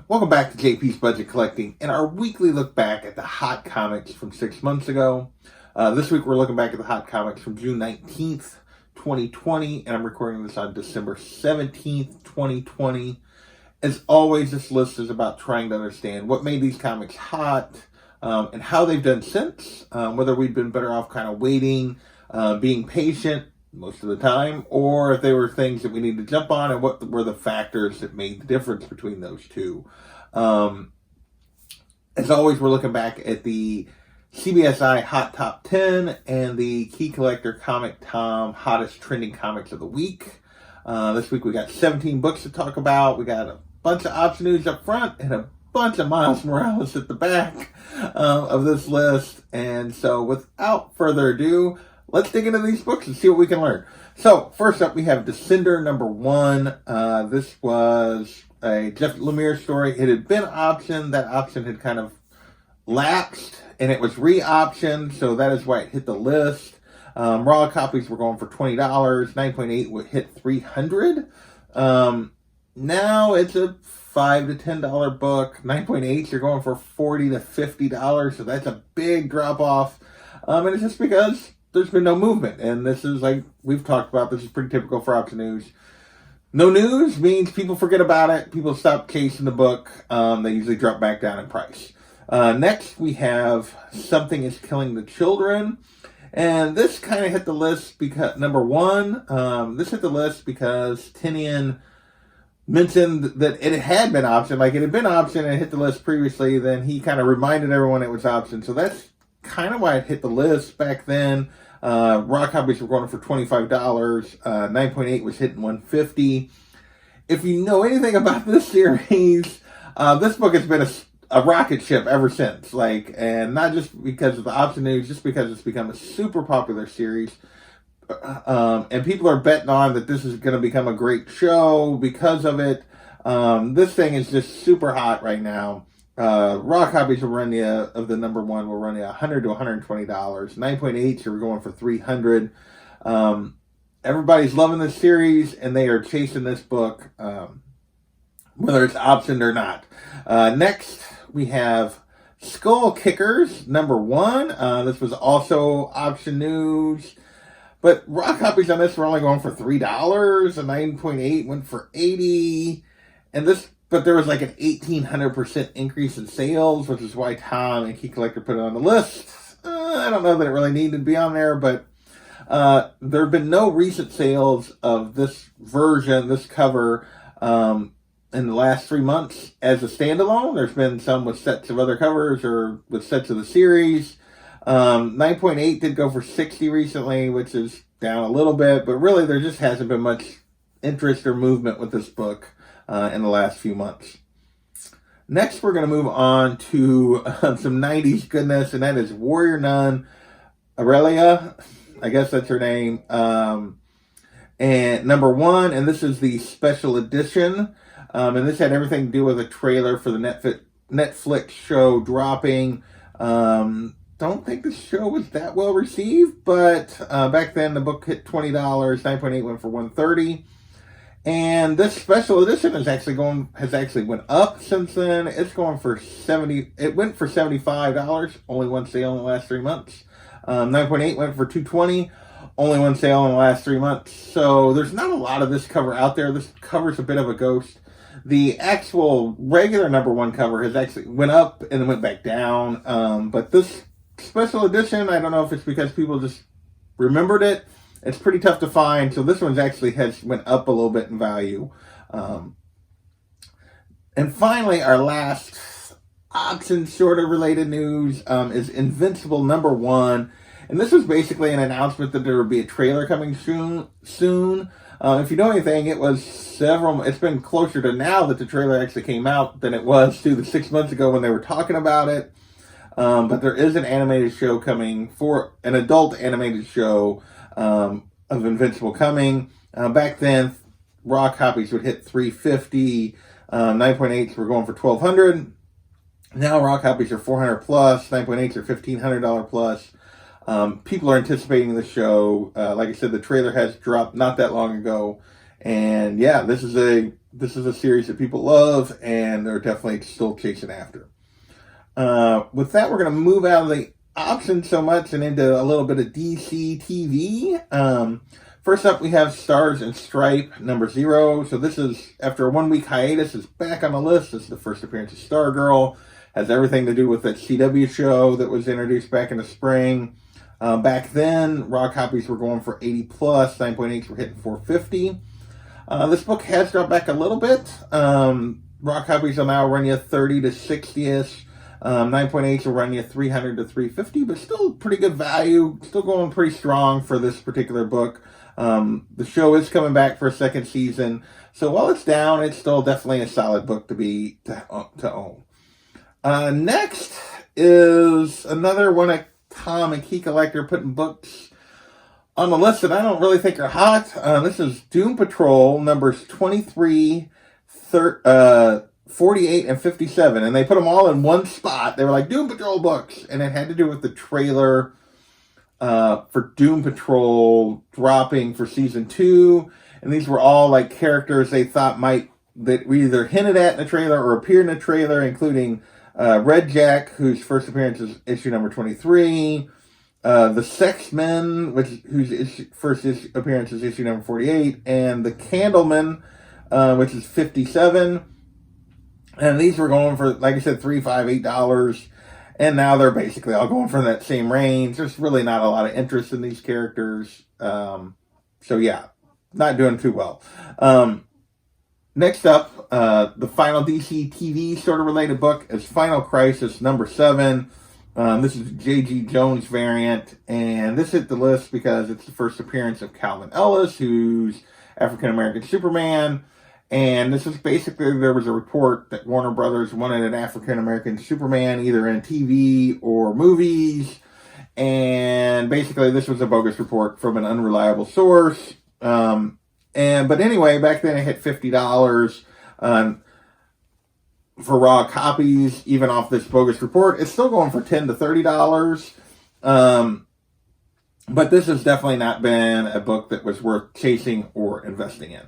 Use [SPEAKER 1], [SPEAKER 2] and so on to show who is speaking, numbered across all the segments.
[SPEAKER 1] Welcome back to JP's Budget Collecting and our weekly look back at the hot comics from 6 months ago. This week we're looking back at the hot comics from June 19th, 2020, and I'm recording this on December 17th, 2020. As always, this list is about trying to understand what made these comics hot and how they've done since, whether we've been better off kind of waiting, being patient most of the time, or if they were things that we need to jump on, and what were the factors that made the difference between those two. As always, we're looking back at the CBSI Hot Top 10 and the Key Collector Comic Tom Hottest Trending Comics of the Week. This week we got 17 books to talk about. We got a bunch of option news up front and a bunch of Miles Morales at the back of this list. And so without further ado, let's dig into these books and see what we can learn. So, first up, we have Descender #1. This was a Jeff Lemire story. It had been optioned. That option had kind of lapsed, and it was re-optioned, so that is why it hit the list. Raw copies were going for $20. 9.8 would hit $300. Now it's a $5 to $10 book. 9.8s you're going for $40 to $50, so that's a big drop off. And it's just because there's been no movement, and this is, like we've talked about, this is pretty typical for option news. No news means people forget about it. People stop chasing the book. They usually drop back down in price. Next, we have Something is Killing the Children. And this kind of hit the list because, #1, this hit the list because Tinian mentioned that it had been optioned. Like, it had been optioned and it hit the list previously. Then he kind of reminded everyone it was optioned. So that's kind of why it hit the list back then. Raw copies were going for $25. 9.8 was hitting $150. If you know anything about this series, this book has been a rocket ship ever since. And not just because of the option news, just because it's become a super popular series. And people are betting on that this is going to become a great show because of it. This thing is just super hot right now. Raw copies will run you, of the #1, will run you $100 to $120. 9.8s are going for $300. Everybody's loving this series, and they are chasing this book, whether it's optioned or not. Next, we have Skull Kickers #1. This was also option news, but raw copies on this were only going for $3. A 9.8 went for $80, but there was like an 1,800% increase in sales, which is why Tom and Key Collector put it on the list. I don't know that it really needed to be on there, but there have been no recent sales of this version, this cover, in the last 3 months as a standalone. There's been some with sets of other covers or with sets of the series. 9.8 did go for $60 recently, which is down a little bit, but really there just hasn't been much interest or movement with this book in the last few months. Next, we're going to move on to some 90s goodness, and that is Warrior Nun Aurelia. I guess that's her name. And #1, and this is the special edition. And this had everything to do with a trailer for the Netflix show dropping. Don't think the show was that well received, but back then the book hit $20. 9.8 went for $130. And this special edition has actually went up since then. It's going for $70. It went for $75. Only one sale in the last 3 months. 9.8 went for $220. Only one sale in the last 3 months. So there's not a lot of this cover out there. This cover's a bit of a ghost. The actual regular #1 cover has actually went up and then went back down. But this special edition, I don't know if it's because people just remembered it. It's pretty tough to find, so this one's actually went up a little bit in value. And finally, our last option sort of related news is Invincible #1. And this was basically an announcement that there would be a trailer coming soon. If you know anything, it's been closer to now that the trailer actually came out than it was to the 6 months ago when they were talking about it. But there is an animated show coming, for an adult animated show of Invincible coming. Back then, raw copies would hit $350. 9.8s were going for $1,200. Now raw copies are $400 plus. 9.8s are $1,500 plus. People are anticipating the show. Like I said, the trailer has dropped not that long ago. And yeah, this is a this is a series that people love, and they're definitely still chasing after. With that, we're going to move out of the options so much and into a little bit of DC TV. First up, we have Stars and Stripe number 0. So this is, after a 1-week hiatus, is back on the list. This is the first appearance of Stargirl. Has everything to do with that CW show that was introduced back in the spring. Back then, raw copies were going for 80 plus, 9.8s were hitting 450. This book has dropped back a little bit. Raw copies will now run you 30 to 60ish. 9.8s will run you 300 to 350, but still pretty good value. Still going pretty strong for this particular book. The show is coming back for a second season, so while it's down, it's still definitely a solid book to own. Next is another one of Tom and Key Collector putting books on the list that I don't really think are hot. This is Doom Patrol numbers 23, 48, and 57, and they put them all in one spot. They were like Doom Patrol books, and it had to do with the trailer for Doom Patrol dropping for season 2, and these were all like characters they thought that we either hinted at in the trailer or appeared in the trailer, including Red Jack, whose first appearance is issue number 23, the Sex-Men, whose first appearance is issue number 48, and the Candleman, which is 57. And these were going for, like I said, $3, $5, $8. And now they're basically all going for that same range. There's really not a lot of interest in these characters. So yeah, not doing too well. Next up, the final DC TV sort of related book is Final Crisis number 7. This is a J.G. Jones variant. And this hit the list because it's the first appearance of Calvin Ellis, who's African-American Superman. And this is basically, there was a report that Warner Brothers wanted an African-American Superman either in TV or movies. And basically this was a bogus report from an unreliable source. But anyway, back then it hit $50 for raw copies, even off this bogus report. It's still going for $10 to $30. But this has definitely not been a book that was worth chasing or investing in.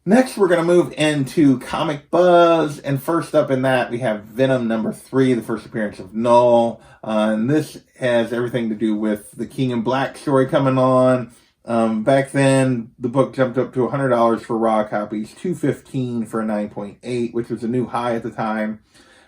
[SPEAKER 1] Next, we're going to move into Comic Buzz, and first up in that, we have Venom number 3, the first appearance of Null. And this has everything to do with the King in Black story coming on. Back then, the book jumped up to $100 for raw copies, $215 for a 9.8, which was a new high at the time.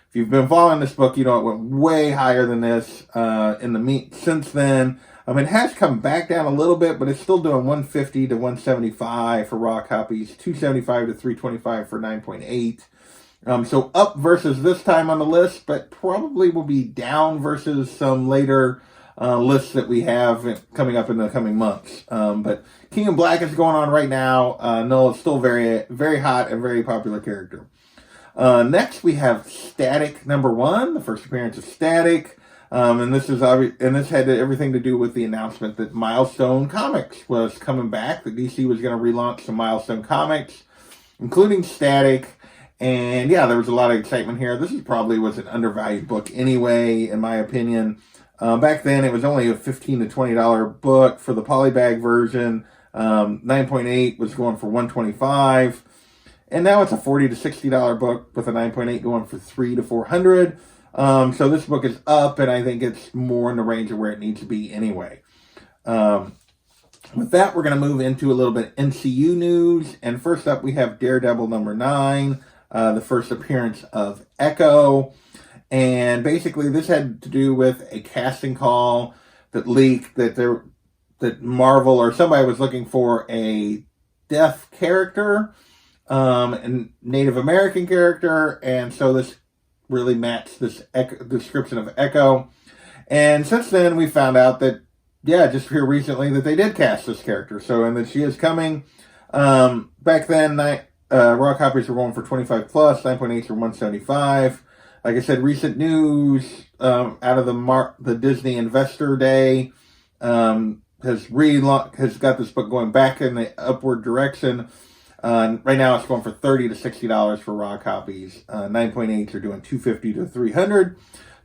[SPEAKER 1] If you've been following this book, you know it went way higher than this since then. It has come back down a little bit, but it's still doing $150 to $175 for raw copies, $275 to $325 for 9.8. So up versus this time on the list, but probably will be down versus some later lists that we have coming up in the coming months. But King in Black is going on right now. Null is still very, very hot and very popular character. Next, we have Static number 1, the first appearance of Static. And this had everything to do with the announcement that Milestone Comics was coming back. That DC was going to relaunch some Milestone Comics, including Static. And yeah, there was a lot of excitement here. This was an undervalued book anyway, in my opinion. Back then, it was only a $15 to $20 book for the polybag version. 9.8 was going for $125, and now it's a $40 to $60 book with a 9.8 going for $300 to $400. So this book is up, and I think it's more in the range of where it needs to be anyway. With that, we're going to move into a little bit of MCU news. And first up, we have Daredevil number 9, the first appearance of Echo. And basically, this had to do with a casting call that leaked that Marvel or somebody was looking for a deaf character, and Native American character, and so this really matched this description of Echo. And since then, we found out that, just here recently, that they did cast this character. So, and that she is coming. Back then, raw copies were going for 25 plus, 9.8s were 175. Like I said, recent news out of the Disney Investor Day has got this book going back in the upward direction. Right now, it's going for $30 to $60 for raw copies. 9.8s are doing $250 to $300.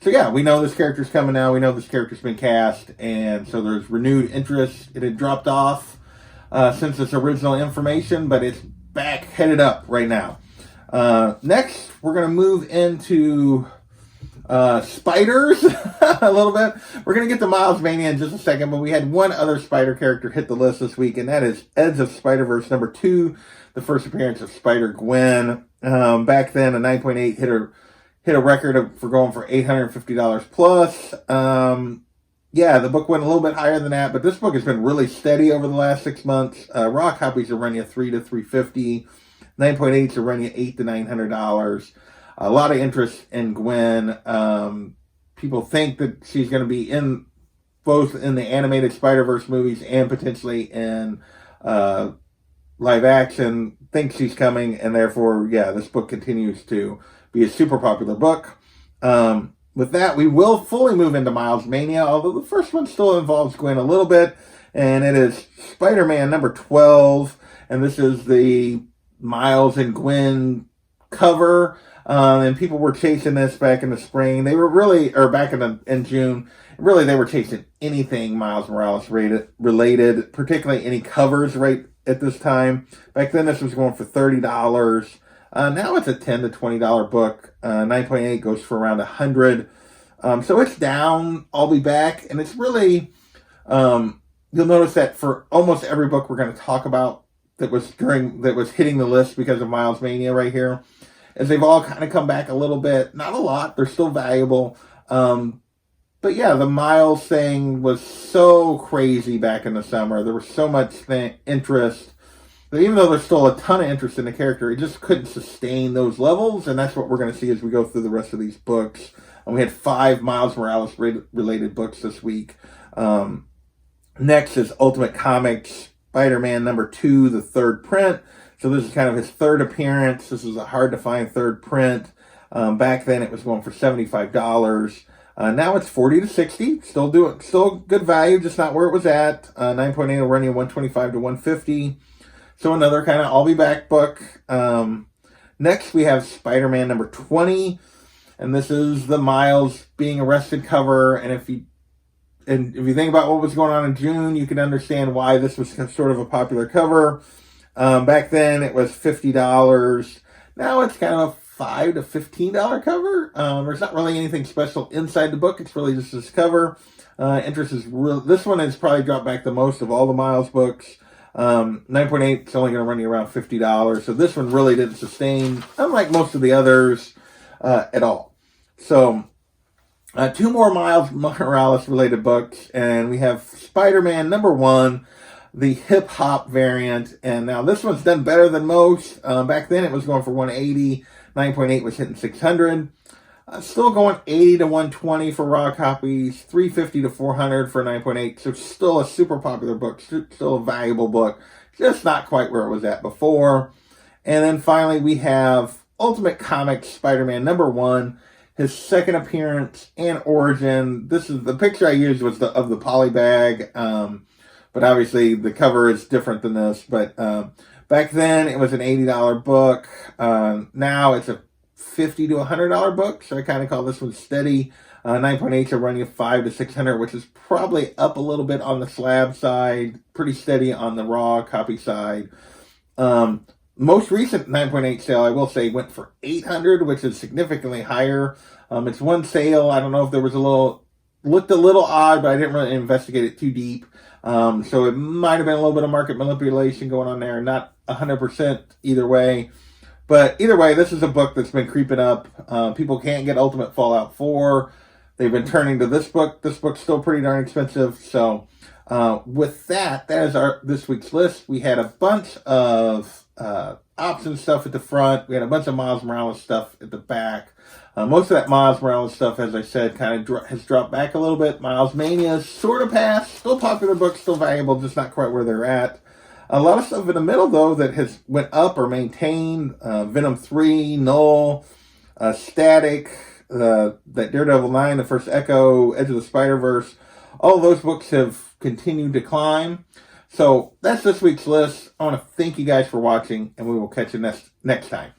[SPEAKER 1] So yeah, we know this character's coming now. We know this character's been cast, and so there's renewed interest. It had dropped off since its original information, but it's back headed up right now. Next, we're going to move into spiders a little bit. We're going to get to Miles Mania in just a second, but we had one other spider character hit the list this week, and that is Edge of Spider-Verse number 2, the first appearance of Spider-Gwen. Back then, a 9.8 hit a record for going for $850 plus. Yeah, the book went a little bit higher than that, but this book has been really steady over the last 6 months. Raw copies are running at $300 to $350. 9.8s are running at $800 to $900. A lot of interest in Gwen. People think that she's going to be in both in the animated Spider-Verse movies and potentially in live action. Think she's coming, and therefore, yeah, this book continues to be a super popular book. With that, we will fully move into Miles Mania, although the first one still involves Gwen a little bit, and it is Spider-Man number 12, and this is the Miles and Gwen cover. And people were chasing this back in the spring. They were really, or back in June, really they were chasing anything Miles Morales related, particularly any covers right at this time. Back then this was going for $30. Now it's a $10 to $20 book. 9.8 goes for around $100. So it's down. I'll be back. And it's really, you'll notice that for almost every book we're going to talk about that was hitting the list because of Miles Mania right here, as they've all kind of come back a little bit. Not a lot. They're still valuable. But yeah, the Miles thing was so crazy back in the summer. There was so much interest. But even though there's still a ton of interest in the character, it just couldn't sustain those levels. And that's what we're going to see as we go through the rest of these books. And we had 5 Miles Morales related books this week. Next is Ultimate Comics Spider-Man number 2, the third print. So this is kind of his third appearance. This is a hard-to-find third print. Back then, it was going for $75. Now it's $40 to $60. Still good value, just not where it was at. 9.8 will run you $125 to $150. So another kind of I'll be back book. Next, we have Spider-Man number 20, and this is the Miles being arrested cover. And if you think about what was going on in June, you can understand why this was sort of a popular cover. Back then it was $50. Now it's kind of a $5 to $15 cover. There's not really anything special inside the book. It's really just this cover. Interest is real. This one has probably dropped back the most of all the Miles books. 9.8 is only going to run you around $50. So this one really didn't sustain, unlike most of the others, at all. So 2 more Miles Morales related books, and we have Spider-Man number 1, the hip hop variant. And now this one's done better than most. Back then it was going for $180. 9.8 was hitting $600. Still going $80 to $120 for raw copies, $350 to $400 for 9.8. So still a super popular book, still a valuable book, just not quite where it was at before. And then finally we have Ultimate Comics Spider-Man number 1, his second appearance and origin. This is the picture I used was of the poly bag, but obviously the cover is different than this. But back then it was an $80 book. Now it's a $50 to $100 book, so I kind of call this one steady. 9.8 are running $500 to $600, which is probably up a little bit on the slab side, pretty steady on the raw copy side. Most recent 9.8 sale, I will say, went for $800, which is significantly higher. It's one sale. I don't know if there was looked a little odd, but I didn't really investigate it too deep. So it might have been a little bit of market manipulation going on there. Not 100% either way. But either way, this is a book that's been creeping up. People can't get Ultimate Fallout 4. They've been turning to this book. This book's still pretty darn expensive. So with that is this week's list. We had a bunch of option stuff at the front. We had a bunch of Miles Morales stuff at the back. Most of that Miles Morales stuff, as I said, kind of has dropped back a little bit. Miles Mania sort of passed. Still popular book, still valuable, just not quite where they're at. A lot of stuff in the middle, though, that has went up or maintained. Venom 3, Null, Static, that Daredevil 9, the first Echo, Edge of the Spider-Verse. All of those books have continued to climb. So that's this week's list. I want to thank you guys for watching, and we will catch you next time.